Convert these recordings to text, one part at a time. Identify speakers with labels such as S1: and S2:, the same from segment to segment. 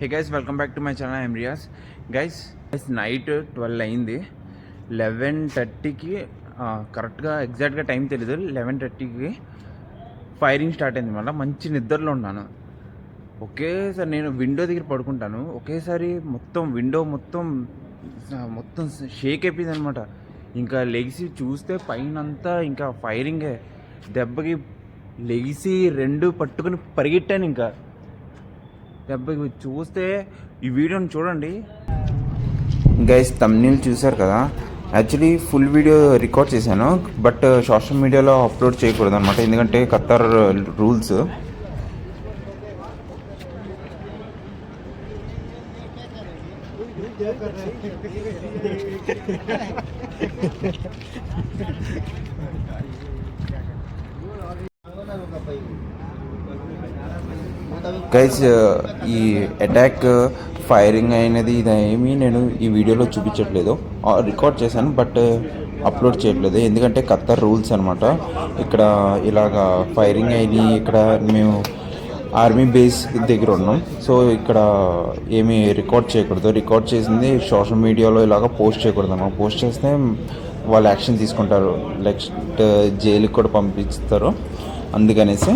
S1: Hey guys, welcome back to my channel. I'm Riyaz. Guys night 12 అయింది. 11:30కి కరెక్ట్గా ఎగ్జాక్ట్గా time తెలీదు. 11:30కి ఫైరింగ్ స్టార్ట్ అయింది. మళ్ళీ మంచి నిద్రలో ఉన్నాను. ఒకేసారి నేను విండో దగ్గర పడుకుంటాను. ఒకేసారి మొత్తం విండో మొత్తం షేక్ అయిపోయింది అనమాట. ఇంకా లెగిసి చూస్తే పైనంతా ఇంకా ఫైరింగే. దెబ్బకి లెగిసి రెండు పట్టుకుని పరిగెట్టాను. ఇంకా దెబ్బకి చూస్తే ఈ వీడియోని చూడండి గైస్. థంబ్నెయిల్ చూశారు కదా. యాక్చువల్లీ ఫుల్ వీడియో రికార్డ్ చేశాను, బట్ సోషల్ మీడియాలో అప్లోడ్ చేయకూడదు అనమాట, ఎందుకంటే ఖత్తర్ రూల్స్. గైస్ ఈ అటాక్ ఫైరింగ్ అయినది ఇదేమీ నేను ఈ వీడియోలో చూపించట్లేదు. రికార్డ్ చేశాను బట్ అప్లోడ్ చేయట్లేదు, ఎందుకంటే ఖత్తర్ రూల్స్ అనమాట. ఇక్కడ ఇలాగా ఫైరింగ్ అయినాయి. ఇక్కడ మేము ఆర్మీ బేస్ దగ్గర ఉన్నాం, సో ఇక్కడ ఏమీ రికార్డ్ చేయకూడదు. రికార్డ్ చేసింది సోషల్ మీడియాలో ఇలాగ పోస్ట్ చేయకూడదు అన్నమాట. పోస్ట్ చేస్తే వాళ్ళు యాక్షన్ తీసుకుంటారు, నెక్స్ట్ జైలుకి కూడా పంపిస్తారు. అందుకనేసి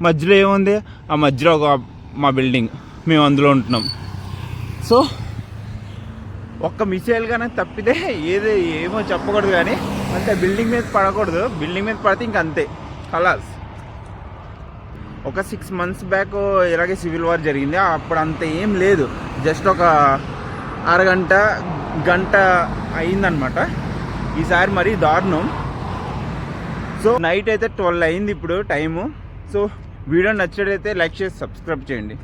S1: మధ్యలో ఏముంది, ఆ మధ్యలో మా బిల్డింగ్, మేము అందులో ఉంటున్నాం. సో ఒక్క మిసైల్ కానీ తప్పితే ఏమో చెప్పకూడదు, కానీ అంటే బిల్డింగ్ మీద పడకూడదు. బిల్డింగ్ మీద పడితే ఇంక అంతే, ఖలాస్. ఒక 6 months బ్యాక్ ఇలాగే సివిల్ వార్ జరిగింది. అప్పుడు అంత ఏం లేదు, జస్ట్ ఒక గంట అయిందనమాట. ఈసారి మరీ దారుణం. సో నైట్ అయితే 12 అయింది ఇప్పుడు టైము. సో వీడియో నచ్చినట్లయితే లైక్ చేసి సబ్స్క్రైబ్ చేయండి.